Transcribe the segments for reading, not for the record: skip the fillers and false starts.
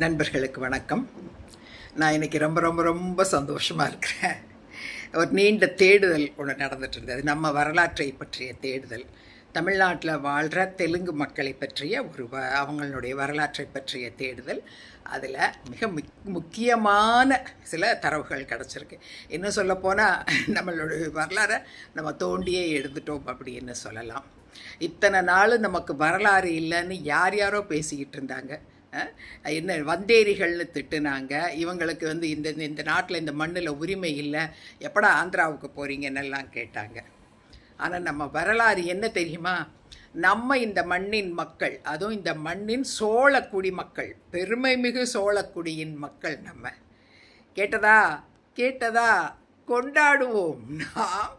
நண்பர்களுக்கு வணக்கம். நான் இன்றைக்கி ரொம்ப ரொம்ப ரொம்ப சந்தோஷமாக இருக்கிறேன். ஒரு நீண்ட தேடுதல் ஒன்று நடந்துட்டு இருந்தது. நம்ம வரலாற்றை பற்றிய தேடுதல், தமிழ்நாட்டில் வாழ்கிற தெலுங்கு மக்களை பற்றிய அவங்களுடைய வரலாற்றை பற்றிய தேடுதல். அதில் மிக முக்கியமான சில தரவுகள் கிடச்சிருக்கு. இன்னும் சொல்லப்போனால் நம்மளுடைய வரலாறை நம்ம தோண்டியே எடுத்துட்டோம் அப்படின்னு சொல்லலாம். இத்தனை நாள் நமக்கு வரலாறு இல்லைன்னு யாரோ பேசிக்கிட்டு இருந்தாங்க. என்ன வந்தேரிகள்னு திட்டுனாங்க. இவங்களுக்கு இந்த இந்த நாட்டில் இந்த மண்ணில் உரிமை இல்லை, எப்படா ஆந்திராவுக்கு போகிறீங்கன்னெல்லாம் கேட்டாங்க. ஆனால் நம்ம வரலாறு என்ன தெரியுமா? நம்ம இந்த மண்ணின் மக்கள், அதுவும் இந்த மண்ணின் சோழக்குடி மக்கள், பெருமை மிகு சோழக்குடியின் மக்கள். நம்ம கேட்டதா கொண்டாடுவோம். நாம்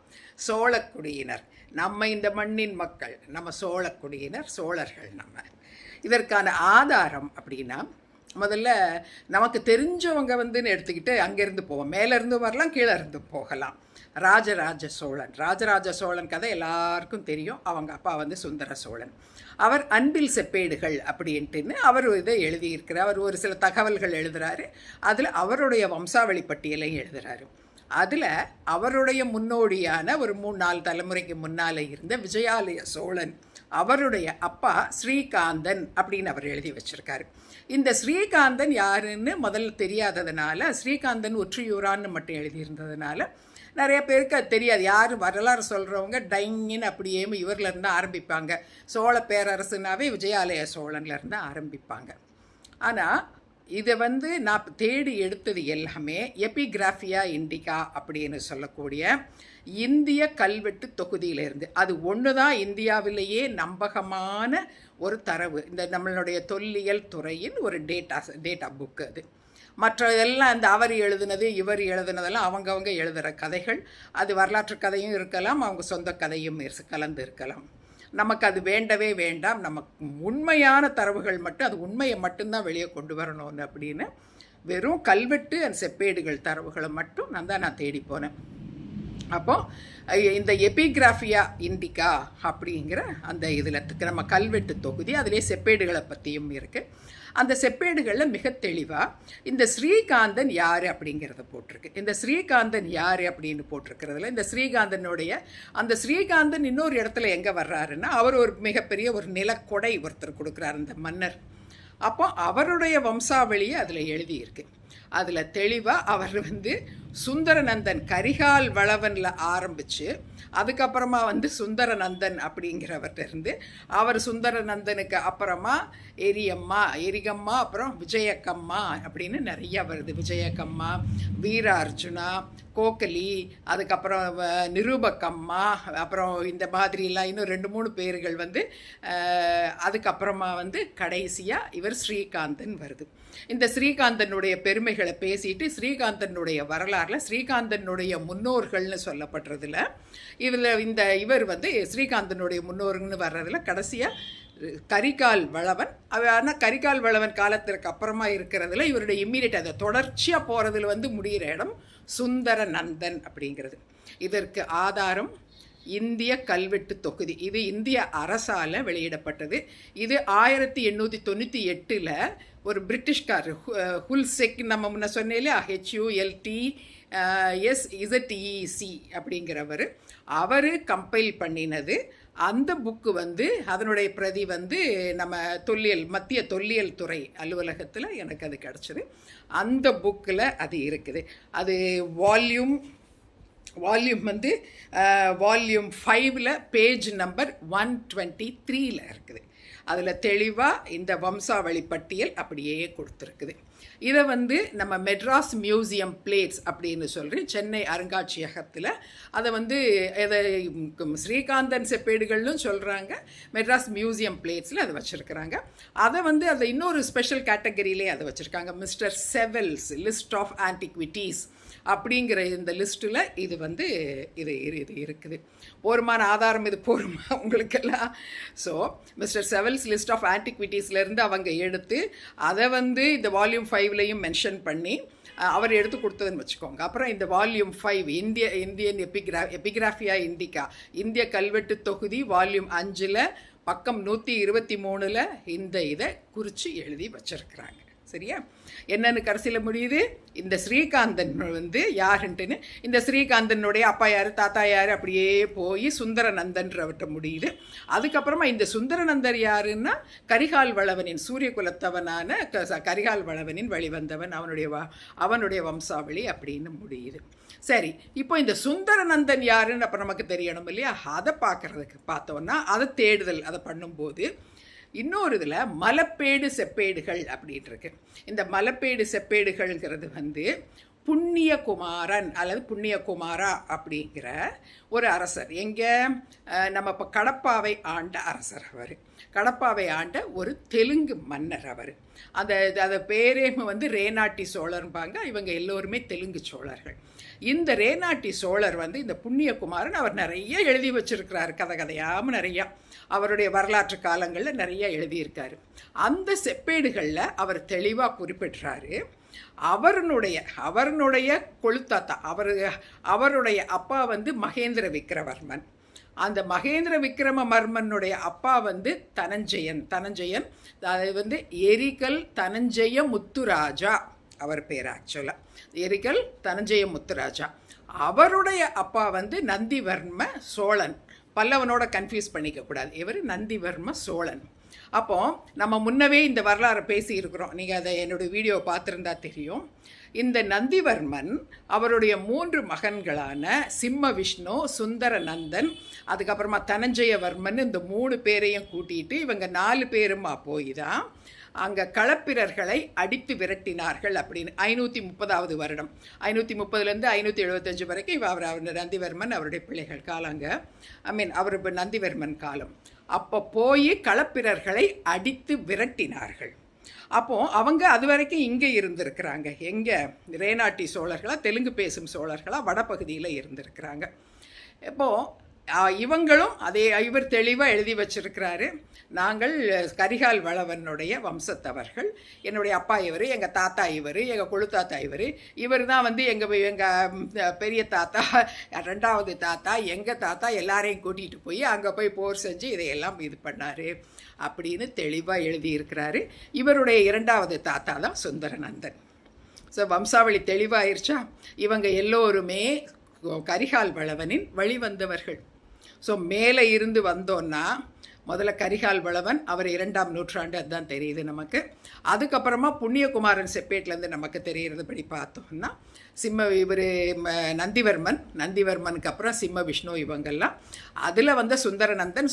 சோழக்குடியினர், நம்ம இந்த மண்ணின் மக்கள், நம்ம சோழக்குடியினர், சோழர்கள். நம்ம இதற்கான ஆதாரம் அப்படின்னா, முதல்ல நமக்கு தெரிஞ்சவங்க எடுத்துக்கிட்டு அங்கேருந்து போவோம். மேலேருந்து வரலாம், கீழே இருந்து போகலாம். ராஜராஜ சோழன் கதை எல்லாருக்கும் தெரியும். அவங்க அப்பா சுந்தர சோழன். அவர் அன்பில் செப்பேடுகள் அப்படின்ட்டுன்னு அவர் இதை எழுதியிருக்கிறார். அவர் ஒரு சில தகவல்கள் எழுதுகிறாரு. அதில் அவருடைய வம்சாவளி பட்டியலையும் எழுதுகிறாரு. அதில் அவருடைய முன்னோடியான ஒரு 3-4 தலைமுறைக்கு முன்னால் இருந்த விஜயாலய சோழன், அவருடைய அப்பா ஸ்ரீகாந்தன் அப்படின்னு அவர் எழுதி வச்சிருக்காரு. இந்த ஸ்ரீகாந்தன் யாருன்னு முதல்ல தெரியாததுனால, ஸ்ரீகாந்தன் ஒற்றியூரான்னு மட்டும் எழுதியிருந்ததுனால நிறைய பேருக்கு அது தெரியாது. யார் வரலாறு சொல்கிறவங்க டைங்கின்னு அப்படியே இவர்லேருந்து ஆரம்பிப்பாங்க. சோழ பேரரசுனாவே விஜயாலய சோழன்லேருந்து ஆரம்பிப்பாங்க. ஆனால் இதை நான் தேடி எடுத்தது எல்லாமே எபிகிராஃபியா இண்டிகா அப்படின்னு சொல்லக்கூடிய இந்திய கல்வெட்டு தொகுதியிலிருந்து. அது ஒன்று தான் இந்தியாவிலேயே நம்பகமான ஒரு தரவு. இந்த நம்மளுடைய தொல்லியல் துறையின் ஒரு டேட்டா புக்கு அது. மற்ற எல்லாம் இந்த அவர் எழுதுனது இவர் எழுதுனதெல்லாம் அவங்கவுங்க எழுதுகிற கதைகள். அது வரலாற்று கதையும் இருக்கலாம், அவங்க சொந்த கதையும் கலந்து இருக்கலாம். நமக்கு அது வேண்டவே வேண்டாம். நமக்கு உண்மையான தரவுகள் மட்டும், அது உண்மையை மட்டும்தான் வெளியே கொண்டு வரணும்னு அப்படின்னு வெறும் கல்வெட்டு அந்த செப்பேடுகள் தரவுகளை மட்டும் நான் தேடி போனேன். அப்போது இந்த எபிகிராஃபியா இண்டிகா அப்படிங்கிற அந்த இதில் நம்ம கல்வெட்டு தொகுதி, அதிலே செப்பேடுகளை பற்றியும் இருக்குது. அந்த செப்பேடுகளில் மிக தெளிவாக இந்த ஸ்ரீகாந்தன் யார் அப்படிங்கிறத போட்டிருக்கு. இந்த ஸ்ரீகாந்தன் யார் அப்படின்னு போட்டிருக்கிறதுல இந்த ஸ்ரீகாந்தன் இன்னொரு இடத்துல எங்கே வர்றாருன்னா, அவர் ஒரு மிகப்பெரிய ஒரு நிலக்கொடை ஒருத்தர் கொடுக்குறார் அந்த மன்னர். அப்போ அவருடைய வம்சாவளியை அதில் எழுதியிருக்கு. அதில் தெளிவாக அவர் சுந்தரநந்தன் கரிகால் வளவனில் ஆரம்பித்து அதுக்கப்புறமா சுந்தரநந்தன் அப்படிங்கிறவர்கிட்ட அவர் சுந்தரநந்தனுக்கு அப்புறமா எரிகம்மா, அப்புறம் விஜயக்கம்மா அப்படின்னு நிறைய வருது. விஜயக்கம்மா, வீரார்ஜுனா, கோக்கலி, அதுக்கப்புறம் நிரூபக்கம்மா, அப்புறம் இந்த மாதிரிலாம் இன்னும் 2-3 பேர்கள் அதுக்கப்புறமா கடைசியாக இவர் ஸ்ரீகாந்தன் வருது. இந்த ஸ்ரீகாந்தனுடைய பெருமைகளை பேசிட்டு ஸ்ரீகாந்தனுடைய வரலாறில் ஸ்ரீகாந்தனுடைய முன்னோர்கள்னு சொல்லப்படுறதுல இவர் ஸ்ரீகாந்தனுடைய முன்னோர்கள்னு வர்றதுல கடைசியாக கரிகால் வளவன். ஆனால் கரிகால் வளவன் காலத்திற்கு அப்புறமா இருக்கிறதுல இவருடைய இம்மீடியட் அதை தொடர்ச்சியாக போகிறதுல முடிகிற இடம் சுந்தரநந்தன் அப்படிங்கிறது. இதற்கு ஆதாரம் இந்திய கல்வெட்டு தொகுதி. இது இந்திய அரசால் வெளியிடப்பட்டது. இது 1898 ஒரு பிரிட்டிஷ்கார் ஹுல்செக், நம்ம முன்ன சொன்னேலே HULTSZEC அப்படிங்கிறவர், அவர் கம்பைல் பண்ணினது. அந்த புக்கு அதனுடைய பிரதி நம்ம மத்திய தொல்லியல் துறை அலுவலகத்தில் எனக்கு அது கிடச்சிது. அந்த புக்கில் அது இருக்குது. அது வால்யூம் வால்யூம் 5 பேஜ் நம்பர் 123 இருக்குது. அதில் தெளிவாக இந்த வம்சாவளி பட்டியல் அப்படியே கொடுத்துருக்குது. இதை நம்ம மெட்ராஸ் மியூசியம் பிளேட்ஸ் அப்படின்னு சொல்லி சென்னை அருங்காட்சியகத்தில் அதை ஸ்ரீகாந்தன் செப்பேடுகள்னு சொல்கிறாங்க. மெட்ராஸ் மியூசியம் பிளேட்ஸில் அதை வச்சுருக்கிறாங்க. அதை அதை இன்னொரு ஸ்பெஷல் கேட்டகரியிலே அதை வச்சுருக்காங்க. மிஸ்டர் செவல்ஸ் லிஸ்ட் ஆஃப் ஆன்டிக்விட்டீஸ் அப்படிங்கிற இந்த லிஸ்ட்டில் இது இருக்குது. போருமான ஆதாரம் இது போருமா உங்களுக்கெல்லாம்? So mister Sewell's list of ஆன்டிக்விட்டீஸ்லேருந்து அவங்க எடுத்து அதை இந்த வால்யூம் 5லையும் மென்ஷன் பண்ணி அவர் எடுத்து கொடுத்ததுன்னு வச்சுக்கோங்க. அப்புறம் இந்த வால்யூம் 5 இந்தியன் எபிகிராஃபியா இண்டிகா, இந்திய கல்வெட்டு தொகுதி வால்யூம் 5 பக்கம் 123 இந்த இதை குறித்து எழுதி வச்சிருக்கிறாங்க. சரியா? என்னன்னு கடைசியில் முடியுது, இந்த ஸ்ரீகாந்தன் வந்து யாருன்ட்டுன்னு, இந்த ஸ்ரீகாந்தனுடைய அப்பா யார் தாத்தா யார் அப்படியே போய் சுந்தரநந்தன்றவர்கிட்ட முடியுது. அதுக்கப்புறமா இந்த சுந்தரநந்தர் யாருன்னா கரிகால் வளவனின் சூரிய குலத்தவனான கரிகால் வளவனின் வழிவந்தவன், அவனுடைய வம்சாவளி அப்படின்னு முடியுது. சரி, இப்போ இந்த சுந்தரநந்தன் யாருன்னு அப்போ நமக்கு தெரியணும் இல்லையா? அதை பார்த்தோன்னா அதை தேடுதல் அதை பண்ணும்போது இன்னொரு இதில் மலப்பேடு செப்பேடுகள் அப்படின்ட்டு இருக்கு. இந்த மலப்பேடு செப்பேடுகள்ங்கிறது வந்து புண்ணியகுமாரன் அல்லது புண்ணியகுமாரா அப்படிங்கிற ஒரு அரசர், எங்கே நம்ம இப்போ கடப்பாவை ஆண்ட அரசர். அவர் கடப்பாவை ஆண்ட ஒரு தெலுங்கு மன்னர். அவர் அந்த பேரே வந்து ரேனாட்டி சோழர்பாங்க. இவங்க எல்லோருமே தெலுங்கு சோழர்கள். இந்த ரேனாட்டி சோழர் வந்து இந்த புண்ணியகுமாரன் அவர் நிறைய எழுதி வச்சிருக்கிறாரு, கதையாமல் நிறையா அவருடைய வரலாற்று காலங்களில் நிறைய எழுதியிருக்காரு. அந்த செப்பேடுகளில் அவர் தெளிவாக குறிப்பிட்றாரு, அவருடைய கொழுத்தாத்தா அவருடைய அப்பா வந்து மகேந்திர விக்கிரவர்மன். அந்த மகேந்திர விக்கிரமவர்மனுடைய அப்பா வந்து தனஞ்சயன் அது வந்து எரிகல் தனஞ்சய முத்துராஜா அவர் பேர். ஆக்சுவலாக எரிகல் தனஞ்சய முத்துராஜா. அவருடைய அப்பா வந்து நந்திவர்ம சோழன். பல்லவனோட கன்ஃபியூஸ் பண்ணிக்கக்கூடாது, இவர் நந்திவர்ம சோழன். அப்போ நம்ம முன்னவே இந்த வரலாறு பேசியிருக்கிறோம், நீங்கள் அதை என்னுடைய வீடியோ பார்த்துருந்தா தெரியும். இந்த நந்திவர்மன் அவருடைய 3 மகன்களான சிம்ம விஷ்ணு, சுந்தரநந்தன், அதுக்கப்புறமா தனஞ்சயவர்மன், இந்த 3 பேரையும் கூட்டிகிட்டு இவங்க 4 பேருமா போய் தான் அங்கே களப்பிரர்களை அடித்து விரட்டினார்கள் அப்படின்னு 530வது வருடம், 530லேருந்து 575 வரைக்கும் அவர் நந்திவர்மன் அவருடைய பிள்ளைகள் காலங்க. அவர் நந்திவர்மன் காலம். அப்போ போய் களப்பிரர்களை அடித்து விரட்டினார்கள். அப்போது அவங்க அது வரைக்கும் இங்கே இருந்திருக்கிறாங்க. எங்கே? ரேனாட்டி சோழர்களாக, தெலுங்கு பேசும் சோழர்களாக வடபகுதியில் இருந்திருக்கிறாங்க. இப்போது இவங்களும் இவர் தெளிவாக எழுதி வச்சிருக்கிறாரு, நாங்கள் கரிகால் வளவனுடைய வம்சத்தவர்கள். என்னுடைய அப்பா இவர், எங்கள் தாத்தா இவர், எங்கள் கொழுத்தாத்தா இவர் தான் வந்து எங்கள் பெரிய தாத்தா, 2வது தாத்தா, எங்கள் தாத்தா எல்லாரையும் கூட்டிகிட்டு போய் அங்கே போய் போர் செஞ்சு இதையெல்லாம் இது பண்ணார் அப்படின்னு தெளிவாக எழுதியிருக்கிறாரு. இவருடைய 2வது தாத்தா தான் சுந்தரநந்தன். ஸோ வம்சாவளி தெளிவாயிருச்சா? இவங்க எல்லோருமே கரிகால் வளவனின் வழிவந்தவர்கள். ஸோ மேலே இருந்து வந்தோன்னா முதல்ல கரிகால் வளவன், அவர் 2ஆம் நூற்றாண்டு, அதுதான் தெரியுது நமக்கு. அதுக்கப்புறமா புண்ணியகுமாரன் செப்பேட்லேருந்து நமக்கு தெரிகிறதுபடி பார்த்தோம்னா இவர் நந்திவர்மனுக்கு அப்புறம் சிம்ம விஷ்ணு இவங்கெல்லாம். அதில் வந்த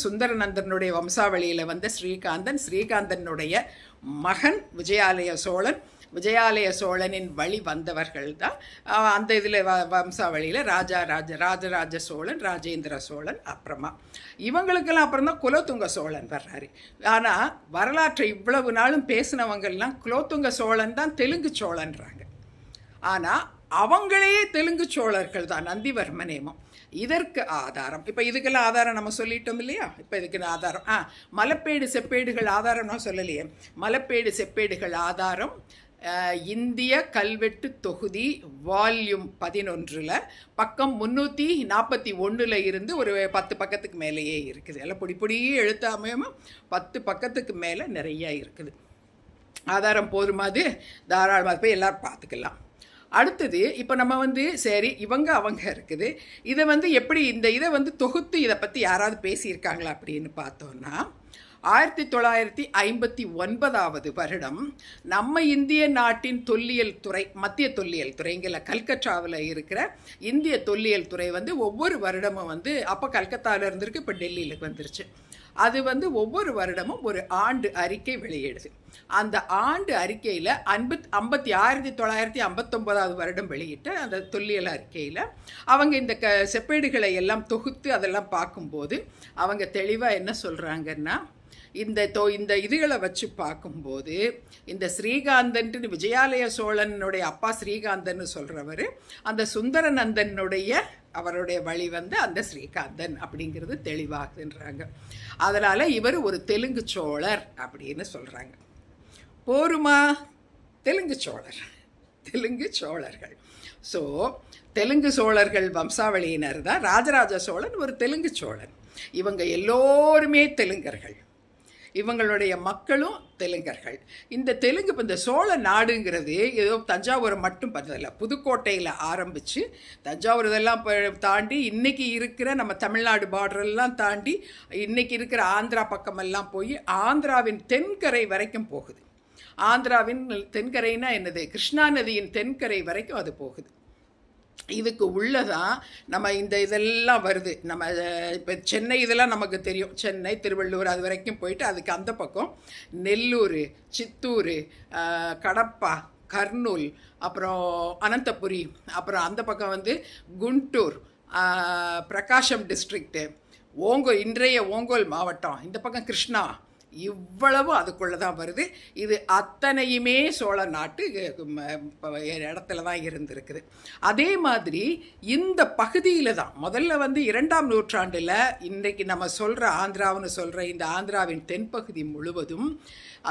சுந்தரநந்தனுடைய வம்சாவளியில் வந்த ஸ்ரீகாந்தனுடைய மகன் விஜயாலய சோழனின் வழி வந்தவர்கள் தான் அந்த இதில் வம்சாவளியில் ராஜராஜ சோழன், ராஜேந்திர சோழன், அப்புறமா இவங்களுக்கெல்லாம் அப்புறம் தான் குலோத்துங்க சோழன் வர்றாரு. ஆனால் வரலாற்றை இவ்வளவு நாளும் பேசினவங்கள்லாம் குலோத்துங்க சோழன் தான் தெலுங்கு சோழன்றாங்க. ஆனால் அவங்களே தெலுங்கு சோழர்கள் தான், நந்திவர்மனேமோ. இதற்கு ஆதாரம், இப்போ இதுக்கெல்லாம் ஆதாரம் நம்ம சொல்லிட்டோம் இல்லையா? இப்போ இதுக்கு ஆதாரம் மலப்பேடு செப்பேடுகள் ஆதாரம் நான் சொல்லலையே. மலப்பேடு செப்பேடுகள் ஆதாரம் இந்திய கல்வெட்டு தொகுதி வால்யூம் 11 பக்கம் 341 இருந்து ஒரு 10 பக்கத்துக்கு மேலேயே இருக்குது. எல்லாம் பொடியே எழுத்தாமையும் 10 பக்கத்துக்கு மேலே நிறையா இருக்குது. ஆதாரம் போதுமாது, தாராளமாக போய் எல்லோரும் பார்த்துக்கலாம். அடுத்தது இப்போ நம்ம வந்து சரி அவங்க இருக்குது, இதை வந்து எப்படி இதை வந்து தொகுத்து இதை பற்றி யாராவது பேசியிருக்காங்களா அப்படின்னு பார்த்தோன்னா 1959வது வருடம் நம்ம இந்திய நாட்டின் தொல்லியல் துறை, மத்திய தொல்லியல் துறை, இங்கே கல்கத்தாவில் இருக்கிற இந்திய தொல்லியல் துறை வந்து ஒவ்வொரு வருடமும் வந்து அப்போ கல்கத்தாவில் இருந்திருக்கு, இப்போ டெல்லியில் வந்துருச்சு. அது வந்து ஒவ்வொரு வருடமும் ஒரு ஆண்டு அறிக்கை வெளியிடுது. அந்த ஆண்டு அறிக்கையில் 1959வது வருடம் வெளியிட்ட அந்த தொல்லியல் அறிக்கையில் அவங்க இந்த செப்பேடுகளை எல்லாம் தொகுத்து அதெல்லாம் பார்க்கும்போது அவங்க தெளிவாக என்ன சொல்கிறாங்கன்னா, இந்த இதுகளை வச்சு பார்க்கும்போது இந்த ஸ்ரீகாந்தன், விஜயாலய சோழனுடைய அப்பா ஸ்ரீகாந்தன் சொல்கிறவர் அந்த சுந்தரநந்தனுடைய அவருடைய வழி வந்து அந்த ஸ்ரீகாந்தன் அப்படிங்கிறது தெளிவாகுதுன்றாங்க. அதனால் இவர் ஒரு தெலுங்கு சோழர் அப்படின்னு சொல்கிறாங்க. போருமா? தெலுங்கு சோழர்கள். ஸோ தெலுங்கு சோழர்கள் வம்சாவளியினர் தான். ராஜராஜ சோழன் ஒரு தெலுங்கு சோழன். இவங்க எல்லோருமே தெலுங்கர்கள். இவங்களுடைய மக்களும் தெலுங்கர்கள். இந்த தெலுங்கு இப்போ இந்த சோழ நாடுங்கிறது ஏதோ தஞ்சாவூரை மட்டும் பார்த்ததில்ல, புதுக்கோட்டையில் ஆரம்பித்து தஞ்சாவூர் இதெல்லாம் தாண்டி இன்றைக்கி இருக்கிற நம்ம தமிழ்நாடு பார்டரெல்லாம் தாண்டி இன்றைக்கி இருக்கிற ஆந்திரா பக்கமெல்லாம் போய் ஆந்திராவின் தென்கரை வரைக்கும் போகுது. ஆந்திராவின் தென்கரைனா என்னது, கிருஷ்ணா நதியின் தென்கரை வரைக்கும் அது போகுது. இதுக்கு உள்ளதான் நம்ம இந்த இதெல்லாம் வருது. நம்ம இப்போ சென்னை இதெல்லாம் நமக்கு தெரியும், சென்னை திருவள்ளூர் அது வரைக்கும் போயிட்டு அதுக்கு அந்த பக்கம் நெல்லூர், சித்தூர், கடப்பா, கர்னூல், அப்புறம் அனந்தபுரி, அப்புறம் அந்த பக்கம் வந்து குண்டூர், பிரகாஷம் டிஸ்ட்ரிக்ட்டு, இன்றைய ஓங்கோல் மாவட்டம், இந்த பக்கம் கிருஷ்ணா, இவ்வளவு அதுக்குள்ளே தான் வருது. இது அத்தனையுமே சோழ நாட்டு இடத்துல தான் இருந்திருக்குது. அதே மாதிரி இந்த பகுதியில் தான் முதல்ல வந்து 2ஆம் நூற்றாண்டில் இன்றைக்கு நம்ம சொல்கிற ஆந்திராவுன்னு சொல்கிற இந்த ஆந்திராவின் தென்பகுதி முழுவதும்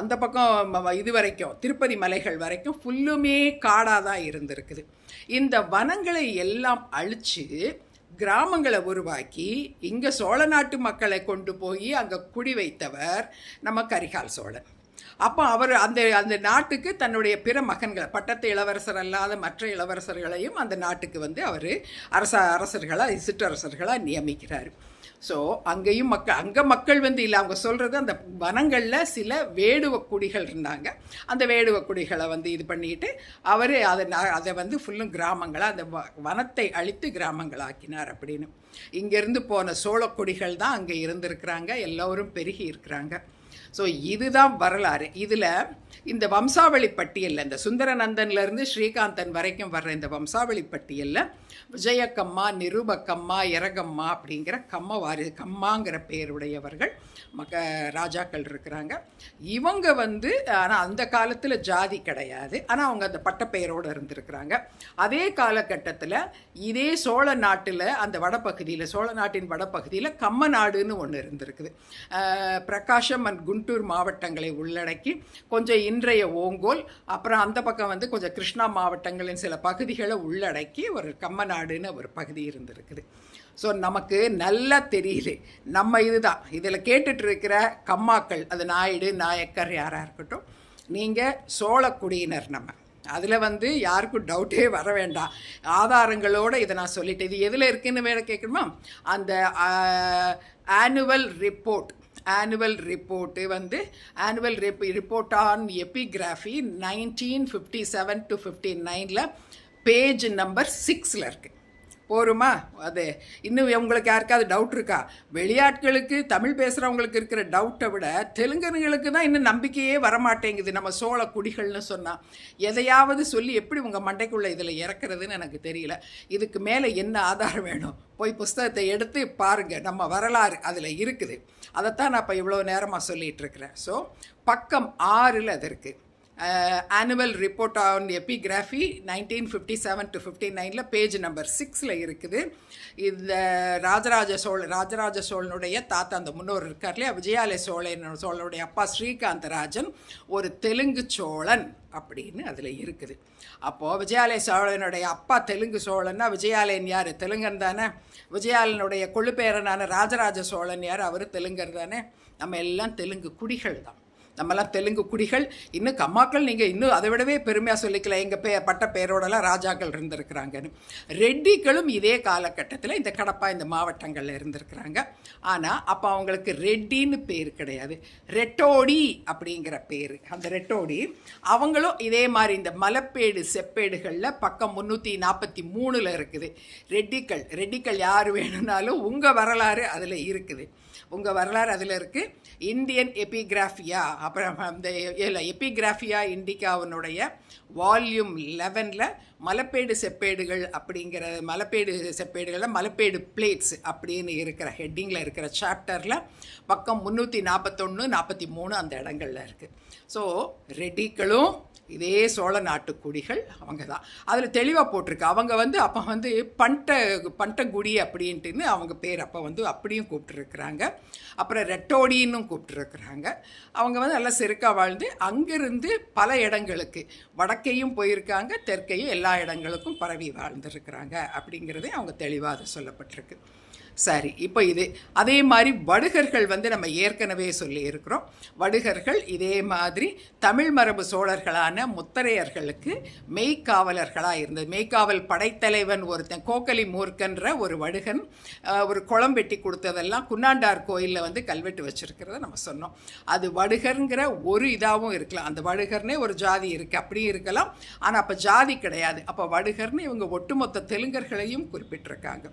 அந்த பக்கம் இது வரைக்கும் திருப்பதி மலைகள் வரைக்கும் ஃபுல்லுமே காடாக தான் இருந்திருக்குது. இந்த வனங்களை எல்லாம் அழித்து கிராமங்களை உருவாக்கி இங்கே சோழ நாட்டு மக்களை கொண்டு போய் அங்கே குடி வைத்தவர் நம்ம கரிகால் சோழன். அப்போ அவர் அந்த நாட்டுக்கு தன்னுடைய பிற மகன்களை, பட்டத்து இளவரசர் அல்லாத மற்ற இளவரசர்களையும் அந்த நாட்டுக்கு வந்து அவர் அரசர்களாக சிற்றரசர்களாக நியமிக்கிறார். ஸோ அங்கேயும் மக்கள் வந்து இல்லை, அவங்க சொல்கிறது அந்த வனங்களில் சில வேடுவ குடிகள் இருந்தாங்க. அந்த வேடுவ குடிகளை வந்து இது பண்ணிட்டு அவர் அதை வந்து ஃபுல்லும் கிராமங்களாக அந்த வனத்தை அழித்து கிராமங்களாக்கினார் அப்படின்னு. இங்கேருந்து போன சோழ குடிகள் தான் அங்கே இருந்திருக்கிறாங்க, எல்லோரும் பெருகி இருக்கிறாங்க. ஸோ இதுதான் வரலாறு. இதில் இந்த வம்சாவளி பட்டியலில் இந்த சுந்தரநந்தன்லேருந்து ஸ்ரீகாந்தன் வரைக்கும் வர்ற இந்த வம்சாவளி பட்டியலில் விஜயக்கம்மா, நிருபக்கம்மா, இரகம்மா அப்படிங்கிற கம்மாங்கிற பேருடையவர்கள் ராஜாக்கள் இருக்கிறாங்க. இவங்க வந்து ஆனால் அந்த காலத்தில் ஜாதி கிடையாது, ஆனால் அவங்க அந்த பட்டப்பெயரோடு இருந்திருக்கிறாங்க. அதே காலகட்டத்தில் இதே சோழ நாட்டில் அந்த வடப்பகுதியில், சோழ நாட்டின் வடப்பகுதியில் கம்ம நாடுன்னு ஒன்று இருந்திருக்குது. பிரகாஷம் அண்ட் குண்டூர் மாவட்டங்களை உள்ளடக்கி கொஞ்சம் இன்றைய ஓங்கோல், அப்புறம் அந்த பக்கம் வந்து கொஞ்சம் கிருஷ்ணா மாவட்டங்களின் சில பகுதிகளை உள்ளடக்கி ஒரு கம்மநாடுன்னு ஒரு பகுதி இருந்திருக்குது. ஸோ நமக்கு நல்லா தெரியுது, நம்ம இதில் கேட்டுட்டு இருக்கிற கம்மாக்கள், அது நாயுடு நாயக்கர் யாராக இருக்கட்டும், நீங்கள் சோழக்குடியினர். நம்ம அதில் வந்து யாருக்கும் டவுட்டே வர வேண்டாம், ஆதாரங்களோடு இதை நான் சொல்லிட்டேன். இது எதில் இருக்குதுன்னு வேறு கேட்கணுமா, அந்த ஆனுவல் ரிப்போர்ட்டு வந்து annual report on epigraphy 1957 to 59 page number 6 இருக்குது. போருமா? அது இன்னும் உங்களுக்கு யாருக்காவது டவுட் இருக்கா? வெளியாட்களுக்கு, தமிழ் பேசுகிறவங்களுக்கு இருக்கிற டவுட்டை விட தெலுங்கர்களுக்கு தான் இன்னும் நம்பிக்கையே வரமாட்டேங்குது. நம்ம சோழ குடிகள்னு சொன்னால் எதையாவது சொல்லி எப்படி உங்கள் மண்டைக்குள்ளே இதில் இறக்குறதுன்னு எனக்கு தெரியல. இதுக்கு மேலே என்ன ஆதாரம் வேணும்? போய் புஸ்தகத்தை எடுத்து பாருங்கள், நம்ம வரலாறு அதில் இருக்குது. அதைத்தான் நான் இப்போ இவ்வளோ நேரமாக சொல்லிகிட்டு இருக்கிறேன். ஸோ பக்கம் 6 அது இருக்குது. Annual report on epigraphy 1957 to 59 page number 6 இருக்குது. இந்த ராஜராஜ சோழனுடைய தாத்தா, அந்த முன்னோர் இருக்கார் இல்லையா, விஜயாலய சோழனுடைய அப்பா ஸ்ரீகாந்தராஜன் ஒரு தெலுங்கு சோழன் அப்படின்னு அதில் இருக்குது. அப்போது விஜயாலய சோழனுடைய அப்பா தெலுங்கு சோழன்னா விஜயாலயன் யார்? தெலுங்கன் தானே. விஜயாலனுடைய கொள்ளுப்பேரனான ராஜராஜ சோழன் யார்? அவர் தெலுங்கர் தானே. நம்ம எல்லாம் தெலுங்கு குடிகள் தான். நம்மலாம் தெலுங்கு குடிகள். இன்னும் கம்மாக்கள் நீங்கள் இன்னும் அதை விடவே பெருமையாக சொல்லிக்கலாம், எங்கள் பட்ட பேரோடலாம் ராஜாக்கள் இருந்திருக்கிறாங்கன்னு. ரெட்டிகளும் இதே காலகட்டத்தில் இந்த கடப்பா இந்த மாவட்டங்களில் இருந்திருக்கிறாங்க. ஆனால் அப்போ அவங்களுக்கு ரெட்டின்னு பேர் கிடையாது, ரெட்டோடி அப்படிங்கிற பேர். அந்த ரெட்டோடி அவங்களும் இதே மாதிரி இந்த மலப்பேடு செப்பேடுகளில் பக்கம் 343 இருக்குது. ரெட்டிகள் யார் வேணும்னாலும் உங்கள் வரலாறு அதில் இருக்குது. இருக்குது. இந்தியன் எபிகிராஃபியா, அப்புறம் அந்த எபிகிராஃபியா இண்டிகாவினுடைய வால்யூம் 11 மலப்பேடு செப்பேடுகள் அப்படிங்கிற செப்பேடுகளில் மலப்பேடு பிளேட்ஸ் அப்படின்னு இருக்கிற ஹெட்டிங்கில் இருக்கிற சாப்டரில் பக்கம் 341, 43 அந்த இடங்களில் இருக்குது. ஸோ ரெட்டிகளும் இதே சோழ நாட்டுக்குடிகள் அவங்க தான். அதில் தெளிவாக போட்டிருக்கு. அவங்க வந்து அப்போ வந்து பண்டகுடி அப்படின்ட்டுன்னு அவங்க பேர் அப்போ வந்து அப்படியும் கூப்பிட்டுருக்குறாங்க. அப்புறம் ரெட்டோடின்னு கூப்பிட்டுருக்குறாங்க. அவங்க வந்து நல்லா செருக்காக வாழ்ந்து அங்கிருந்து பல இடங்களுக்கு வடக்கையும் போயிருக்காங்க, தெற்கையும் எல்லா இடங்களுக்கும் பரவி வாழ்ந்துருக்கிறாங்க அப்படிங்கிறதே அவங்க தெளிவாக சொல்லப்பட்டிருக்கு. சரி, இப்போ இது அதே மாதிரி வடுகர்கள் வந்து நம்ம ஏற்கனவே சொல்லியிருக்கிறோம். வடுகர்கள் இதே மாதிரி தமிழ் மரபு சோழர்களான முத்தரையர்களுக்கு மெய்க்காவலர்களாக இருந்தது. மெய்க்காவல் படைத்தலைவன் ஒருத்தன் கோக்கலி மூர்க்கன்ற ஒரு வடுகன் ஒரு குளம் வெட்டி கொடுத்ததெல்லாம் குன்னாண்டார் கோயிலில் வந்து கல்வெட்டு வச்சுருக்கிறத நம்ம சொன்னோம். அது வடுகருங்கிற ஒரு இதாகவும் இருக்கலாம். அந்த வடுகர்னே ஒரு ஜாதி இருக்குது, அப்படியும் இருக்கலாம். ஆனால் அப்போ ஜாதி கிடையாது. அப்போ வடுகர்னு இவங்க ஒட்டுமொத்த தெலுங்கர்களையும் குறிப்பிட்டிருக்காங்க.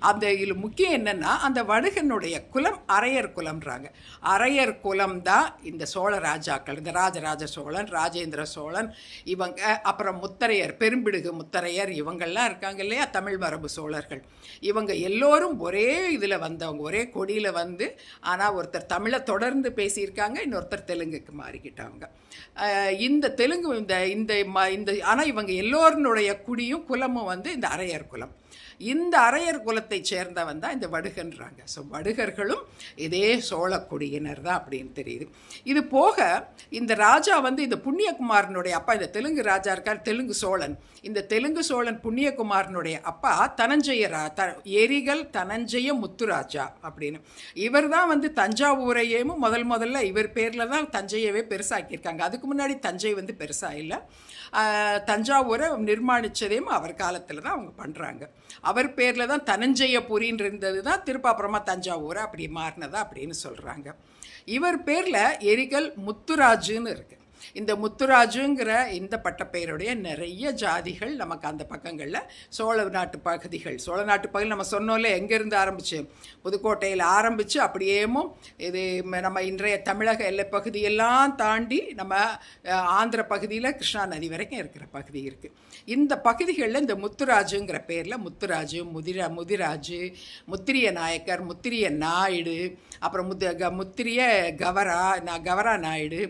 அந்த இதில் முக்கியம் என்னன்னா, அந்த வடுகனுடைய குலம் அரையர் குலம்ன்றாங்க. அரையர் குலம் தான் இந்த சோழ ராஜாக்கள், இந்த ராஜராஜ சோழன், ராஜேந்திர சோழன், இவங்க, அப்புறம் முத்தரையர், பெரும்பிடுகு முத்தரையர், இவங்கெல்லாம் இருக்காங்க இல்லையா, தமிழ் மரபு சோழர்கள். இவங்க எல்லோரும் ஒரே இதில் வந்தவங்க, ஒரே கொடியில் வந்து. ஆனால் ஒருத்தர் தமிழை தொடர்ந்து பேசியிருக்காங்க, இன்னொருத்தர் தெலுங்குக்கு மாறிக்கிட்டாங்க. இந்த தெலுங்கு இந்த ஆனால் இவங்க எல்லோருடைய குடியும் குலமும் வந்து இந்த அரையர் குலம். இந்த அரையர் குலத்தை சேர்ந்தவன் தான் இந்த வடுகன்றாங்க. ஸோ வடுகர்களும் இதே சோழக்குடியினர் தான் அப்படின்னு தெரியுது. இது போக இந்த ராஜா வந்து இந்த புண்ணியகுமாரனுடைய அப்பா, இந்த தெலுங்கு ராஜா இருக்கார், தெலுங்கு சோழன். இந்த தெலுங்கு சோழன் புண்ணியகுமாரனுடைய அப்பா தனஞ்சய எரிகல் தனஞ்சய முத்துராஜா அப்படின்னு. இவர் தான் வந்து தஞ்சாவூரையும் முதல்ல இவர் பேரில் தான் தஞ்சையவே பெருசாக்கியிருக்காங்க. அதுக்கு முன்னாடி தஞ்சை வந்து பெருசாக இல்லை. தஞ்சாவூரை நிர்மாணித்ததையும் அவர் காலத்தில் தான் அவங்க பண்ணுறாங்க. அவர் பேரில் தான் தனஞ்சயபுரின்னு இருந்தது தான், திருப்ப அப்புறமா தஞ்சாவூரை அப்படி மாறினதா அப்படின்னு சொல்கிறாங்க. இவர் பேரில் எரிகல் முத்துராஜுன்னு இருக்குது. இந்த முத்துராஜுங்கிற இந்த பட்டப்பெயருடைய நிறைய ஜாதிகள் நமக்கு அந்த பக்கங்களில் சோழ நாட்டு பகுதிகள் நம்ம சொன்னோம்ல, எங்கேருந்து ஆரம்பிச்சு புதுக்கோட்டையில் ஆரம்பித்து அப்படியேமும் இது நம்ம இன்றைய தமிழக எல்லை பகுதியெல்லாம் தாண்டி நம்ம ஆந்திர பகுதியில் கிருஷ்ணா நதி வரைக்கும் இருக்கிற பகுதி இருக்குது. இந்த பகுதிகளில் இந்த முத்துராஜுங்கிற பேரில் முத்துராஜு, முதிராஜு, முத்திரிய நாயக்கர், முத்திரிய நாயுடு, அப்புறம் முத்திரிய கவரா நாயுடு,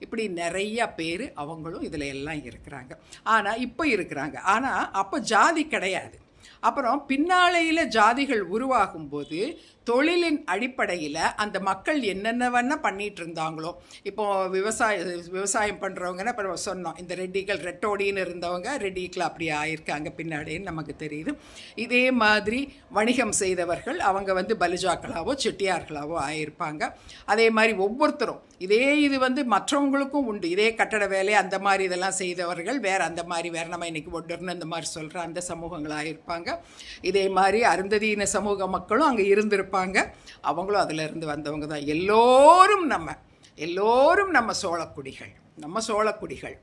இப்படி நிறைய பேர் அவங்களும் இதில் எல்லாம் இருக்கிறாங்க. ஆனால் இப்போ இருக்கிறாங்க. ஆனால் அப்போ ஜாதி கிடையாது. அப்புறம் பின்னாளையில் ஜாதிகள் உருவாகும்போது தொழிலின் அடிப்படையில் அந்த மக்கள் என்னென்ன பண்ணிகிட்டு இருந்தாங்களோ, இப்போது விவசாயம் பண்ணுறவங்கன்னா இப்போ சொன்னோம், இந்த ரெட்டிகள் ரெட்டோடின்னு இருந்தவங்க ரெட்டிக்கில் அப்படி ஆயிருக்காங்க பின்னாடின்னு நமக்கு தெரியுது. இதே மாதிரி வணிகம் செய்தவர்கள் அவங்க வந்து பலிஜாக்களாவோ செட்டியார்களாவோ ஆயிருப்பாங்க. அதே மாதிரி ஒவ்வொருத்தரும் இது வந்து மற்றவங்களுக்கும் உண்டு. இதே கட்டட வேலை அந்த மாதிரி இதெல்லாம் செய்தவர்கள் வேறு நம்ம இன்றைக்கி ஒட்டர்னு அந்த மாதிரி சொல்கிற அந்த சமூகங்களாக இருப்பாங்க. இதே மாதிரி அருந்ததியின சமூக மக்களும் அங்கே இருந்திருப்பாங்க. அவங்களும் அதிலிருந்து வந்தவங்க தான். எல்லோரும் நம்ம சோழக்குடிகள்.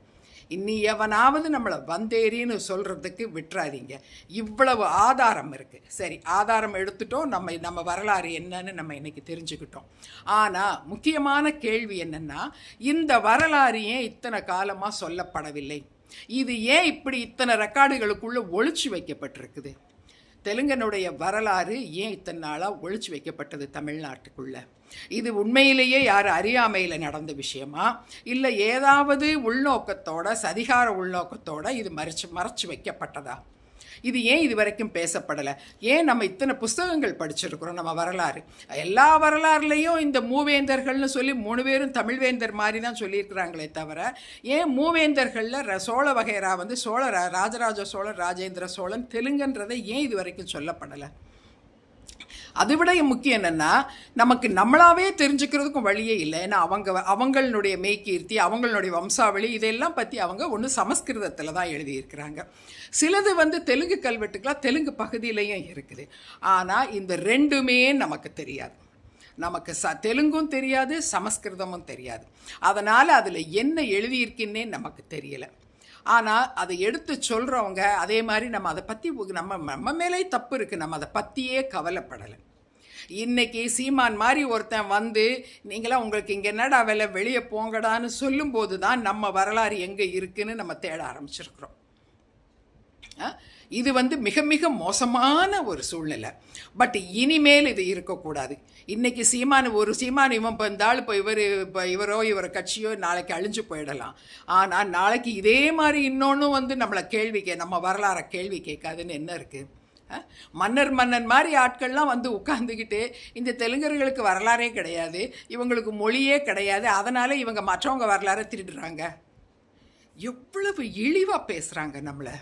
இன்னி எவனாவது நம்மளை வந்தேரின்னு சொல்கிறதுக்கு விட்டுறாதீங்க. இவ்வளவு ஆதாரம் இருக்குது. சரி, ஆதாரம் எடுத்துட்டோம், நம்ம வரலாறு என்னன்னு நம்ம இன்றைக்கி தெரிஞ்சுக்கிட்டோம். ஆனால் முக்கியமான கேள்வி என்னென்னா, இந்த வரலாறு ஏன் இத்தனை காலமாக சொல்லப்படவில்லை? இது ஏன் இப்படி இத்தனை ரெக்கார்டுகளுக்குள்ளே ஒளிச்சு வைக்கப்பட்டிருக்குது? தெலுங்கனுடைய வரலாறு ஏன் இத்தனை நாளாக ஒழிச்சு வைக்கப்பட்டது தமிழ்நாட்டுக்குள்ள? இது உண்மையிலேயே யார் அறியாமையில் நடந்த விஷயமா, இல்லை ஏதாவது உள்நோக்கத்தோட, சதிகார உள்நோக்கத்தோட இது மறைச்சு வைக்கப்பட்டதா? இது ஏன் இது வரைக்கும் பேசப்படலை? ஏன் நம்ம இத்தனை புஸ்தகங்கள் படிச்சிருக்கிறோம் நம்ம வரலாறு? எல்லா வரலாறுலேயும் இந்த மூவேந்தர்கள்னு சொல்லி 3 பேரும் தமிழ்வேந்தர் மாதிரி தான் சொல்லியிருக்கிறாங்களே தவிர, ஏன் மூவேந்தர்களில் சோழ வகைரா வந்து ராஜராஜ சோழன், ராஜேந்திர சோழன், தெலுங்குன்றதை ஏன் இது வரைக்கும் சொல்லப்படலை? அதை விட முக்கியம் என்னென்னா, நமக்கு நம்மளாவே தெரிஞ்சுக்கிறதுக்கும் வழியே இல்லை. ஏன்னா அவங்களுடைய மெய்கீர்த்தி, அவங்களுடைய வம்சாவளி, இதெல்லாம் பற்றி அவங்க ஒன்று சமஸ்கிருதத்தில் தான் எழுதியிருக்கிறாங்க. சிலது வந்து தெலுங்கு கல்வெட்டுக்கெலாம் தெலுங்கு பகுதியிலையும் இருக்குது. ஆனால் இந்த ரெண்டுமே நமக்கு தெரியாது. நமக்கு தெலுங்கும் தெரியாது, சமஸ்கிருதமும் தெரியாது. அதனால் அதில் என்ன எழுதியிருக்குன்னே நமக்கு தெரியலை. ஆனால் அதை எடுத்து சொல்கிறவங்க அதே மாதிரி நம்ம அதை பற்றி நம்ம மேலே தப்பு இருக்குது, நம்ம அதை பற்றியே கவலைப்படலை. இன்றைக்கி சீமான் மாதிரி ஒருத்தன் வந்து நீங்களாம் உங்களுக்கு இங்கே என்னடா வேலை, வெளியே போங்கடான்னு சொல்லும்போது தான் நம்ம வரலாறு எங்கே இருக்குன்னு நம்ம தேட ஆரம்பிச்சிருக்கிறோம். இது வந்து மிக மிக மோசமான ஒரு சூழ்நிலை. பட் இனிமேல் இது இருக்கக்கூடாது. இன்றைக்கி சீமான் இவன் இப்போ இந்த ஆள் இப்போ இவரோ கட்சியோ நாளைக்கு அழிஞ்சு போயிடலாம். ஆனால் நாளைக்கு இதே மாதிரி இன்னொன்று வந்து நம்ம வரலாறை கேள்வி கேட்காதுன்னு என்ன இருக்குது? மன்னன் மாதிரி ஆட்கள்லாம் வந்து உட்காந்துக்கிட்டு இந்த தெலுங்கர்களுக்கு வரலாறே கிடையாது, இவங்களுக்கு மொழியே கிடையாது, அதனால் இவங்க மற்றவங்க வரலாறை திருடுறாங்க. எவ்வளவு இழிவாக பேசுகிறாங்க நம்மளை.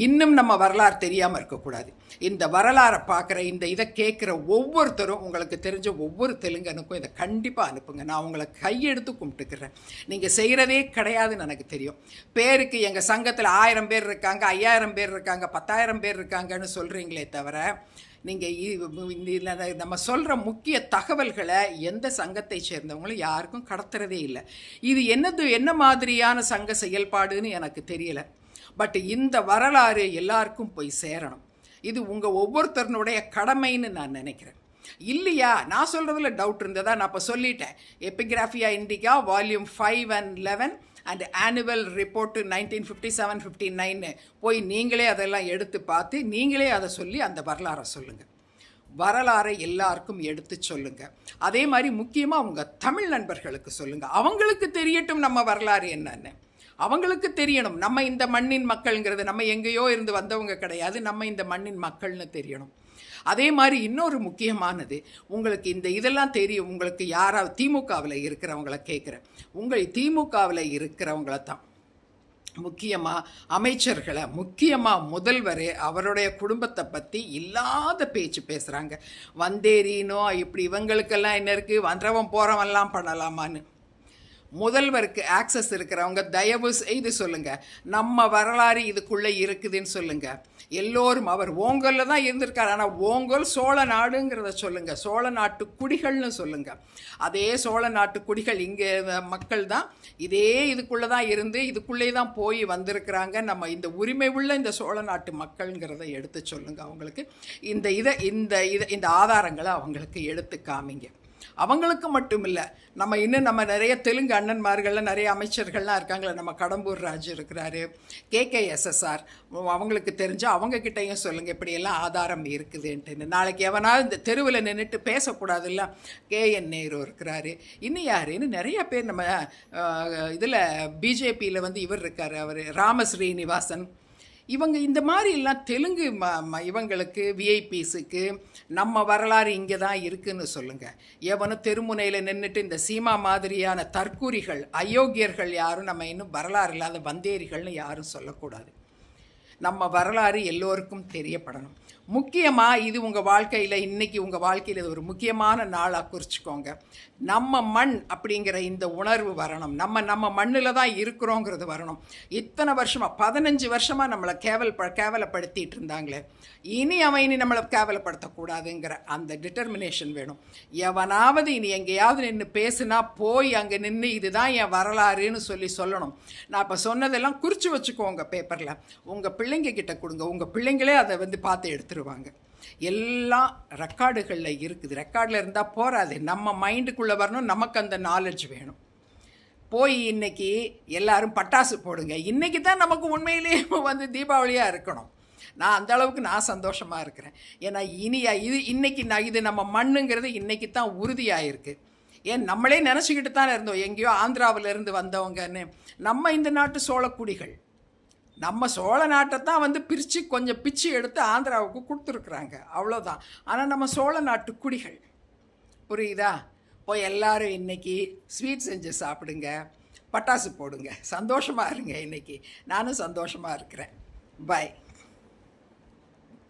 இன்னும் நம்ம வரலாறு தெரியாமல் இருக்கக்கூடாது. இந்த வரலாறை பார்க்குற இதை கேட்குற ஒவ்வொருத்தரும் உங்களுக்கு தெரிஞ்ச ஒவ்வொரு தெலுங்கனுக்கும் இதை கண்டிப்பாக அனுப்புங்க. நான் உங்களை கையெடுத்து கும்பிட்டுக்கிறேன். நீங்கள் செய்கிறதே கிடையாதுன்னு எனக்கு தெரியும். பேருக்கு எங்கள் சங்கத்தில் 1000 பேர் இருக்காங்க, 5000 பேர் இருக்காங்க, 10,000 பேர் இருக்காங்கன்னு சொல்கிறீங்களே தவிர, நீங்கள் நம்ம சொல்கிற முக்கிய தகவல்களை எந்த சங்கத்தை சேர்ந்தவங்களும் யாருக்கும் கடத்துறதே இல்லை. இது என்ன மாதிரியான சங்க செயல்பாடுன்னு எனக்கு தெரியலை. பட் இந்த வரலாறு எல்லாருக்கும் போய் சேரணும். இது உங்கள் ஒவ்வொருத்தருனுடைய கடமைன்னு நான் நினைக்கிறேன். இல்லையா, நான் சொல்கிறதுல டவுட் இருந்ததா நான் இப்போ சொல்லிட்டேன். எபிகிராஃபியா Indica volume 5 and 11 and annual report 1957-59 போய் நீங்களே அதெல்லாம் எடுத்து பார்த்து நீங்களே அதை சொல்லி அந்த வரலாறை சொல்லுங்கள். வரலாறை எல்லாருக்கும் எடுத்து சொல்லுங்கள். அதே மாதிரி முக்கியமாக உங்கள் தமிழ் நண்பர்களுக்கு சொல்லுங்கள். அவங்களுக்கு தெரியட்டும் நம்ம வரலாறு என்னன்னு. அவங்களுக்கு தெரியணும் நம்ம இந்த மண்ணின் மக்கள்ங்கிறது, நம்ம எங்கேயோ இருந்து வந்தவங்க கிடையாது, நம்ம இந்த மண்ணின் மக்கள்னு தெரியணும். அதே மாதிரி இன்னொரு முக்கியமானது, உங்களுக்கு இதெல்லாம் தெரியும். உங்களுக்கு யாராவது திமுகவில் இருக்கிறவங்கள கேட்குறேன். உங்கள் திமுகவில் இருக்கிறவங்கள தான் முக்கியமாக அமைச்சர்களை, முக்கியமாக முதல்வர் அவருடைய குடும்பத்தை பற்றி இல்லாத பேச்சு பேசுகிறாங்க. வந்தேரினோ இப்படி இவங்களுக்கெல்லாம் என்ன இருக்குது, வந்தவன் போகிறவன்லாம் பண்ணலாமான்னு. முதல்வருக்கு ஆக்சஸ் இருக்கிறவங்க தயவு செய்து சொல்லுங்கள், நம்ம வரலாறு இதுக்குள்ளே இருக்குதுன்னு சொல்லுங்கள். எல்லோரும் அவர் ஓங்கலில் தான் இருந்திருக்கார், ஆனால் ஓங்கல் சோழ நாடுங்கிறத சொல்லுங்கள். சோழ நாட்டு குடிகள்னு சொல்லுங்கள். அதே சோழ நாட்டு குடிகள் இங்கே மக்கள் தான் இதே இதுக்குள்ளே தான் இருந்து இதுக்குள்ளே தான் போய் வந்திருக்கிறாங்க. நம்ம இந்த உரிமை உள்ள இந்த சோழ நாட்டு மக்கள்ங்கிறத எடுத்து சொல்லுங்கள். அவங்களுக்கு இந்த ஆதாரங்களை அவங்களுக்கு எடுத்து காமிங்க. அவங்களுக்கு மட்டும் இல்லை, நம்ம நிறைய தெலுங்கு அண்ணன்மார்கள்லாம் நிறைய அமைச்சர்கள்லாம் இருக்காங்களே. நம்ம கடம்பூர் ராஜு இருக்கிறாரு, KKSSR, அவங்களுக்கு தெரிஞ்சால் அவங்கக்கிட்டையும் சொல்லுங்கள் இப்படியெல்லாம் ஆதாரம் இருக்குதுன்ட்டுன்னு. நாளைக்கு எவனாவது இந்த தெருவில் நின்றுட்டு பேசக்கூடாதுல்ல. KN நேரு இருக்கிறாரு, இன்னும் யாருன்னு நிறைய பேர். நம்ம இதில் பிஜேபியில் இவர் இருக்கார், அவர் ராமஸ்ரீனிவாசன். இவங்க இந்த மாதிரி எல்லாம் தெலுங்கு இவங்களுக்கு விஐபிஸுக்கு நம்ம வரலாறு இங்கே தான் இருக்குதுன்னு சொல்லுங்கள். எவனும் தெருமுனையில் நின்றுட்டு இந்த சீமா மாதிரியான தற்கூரிகள், அயோக்கியர்கள் யாரும் நம்ம இன்னும் வரலாறு இல்லாத வந்தேரிகள்னு யாரும் சொல்லக்கூடாது. நம்ம வரலாறு எல்லோருக்கும் தெரியப்படணும். முக்கியமாக இது உங்கள் வாழ்க்கையில், இன்றைக்கி உங்கள் வாழ்க்கையில் இது ஒரு முக்கியமான நாளாக குறிச்சிக்கோங்க. நம்ம மண் அப்படிங்கிற இந்த உணர்வு வரணும். நம்ம மண்ணில் தான் இருக்கிறோங்கிறது வரணும். இத்தனை வருஷமாக 15 வருஷமாக நம்மளை கேவலப்படுத்திட்டு இருந்தாங்களே, இனி நம்மளை கேவலப்படுத்தக்கூடாதுங்கிற அந்த டிட்டர்மினேஷன் வேணும். எவனாவது இனி எங்கேயாவது நின்று பேசுனா போய் அங்கே நின்று இதுதான் என் வரலாறுன்னு சொல்லணும். நான் இப்போ சொன்னதெல்லாம் குறித்து வச்சுக்கோங்க பேப்பரில். உங்கள் பிள்ளைங்க கிட்ட கொடுங்க. உங்கள் பிள்ளைங்களே அதை பார்த்து எடுத்துருவாங்க. எல்லாம் ரெக்கார்டுகளில் இருக்குது. ரெக்கார்டில் இருந்தால் போகாது, நம்ம மைண்டுக்குள்ளே வரணும். நமக்கு அந்த நாலேஜ் வேணும். போய் இன்றைக்கி எல்லாரும் பட்டாசு போடுங்க. இன்றைக்கி தான் நமக்கு உண்மையிலேயே தீபாவளியாக இருக்கணும். நான் அந்த அளவுக்கு நான் சந்தோஷமாக இருக்கிறேன். ஏன்னா இது நம்ம மண்ணுங்கிறது இன்றைக்கி தான் உறுதியாகிருக்கு. ஏன் நம்மளே நினச்சிக்கிட்டு தான் இருந்தோம் எங்கேயோ ஆந்திராவிலேருந்து வந்தவங்கன்னு. நம்ம இந்த நாட்டு சோழக்குடிகள், நம்ம சோழ நாட்டை தான் கொஞ்சம் பிச்சு எடுத்து ஆந்திராவுக்கு கொடுத்துருக்குறாங்க, அவ்வளோதான். ஆனால் நம்ம சோழ நாட்டு குடிகள், புரியுதா? போய் எல்லோரும் இன்றைக்கி ஸ்வீட் செஞ்சு சாப்பிடுங்க, பட்டாசு போடுங்க, சந்தோஷமாக இருங்க. இன்றைக்கி நானும் சந்தோஷமாக இருக்கிறேன். பாய்.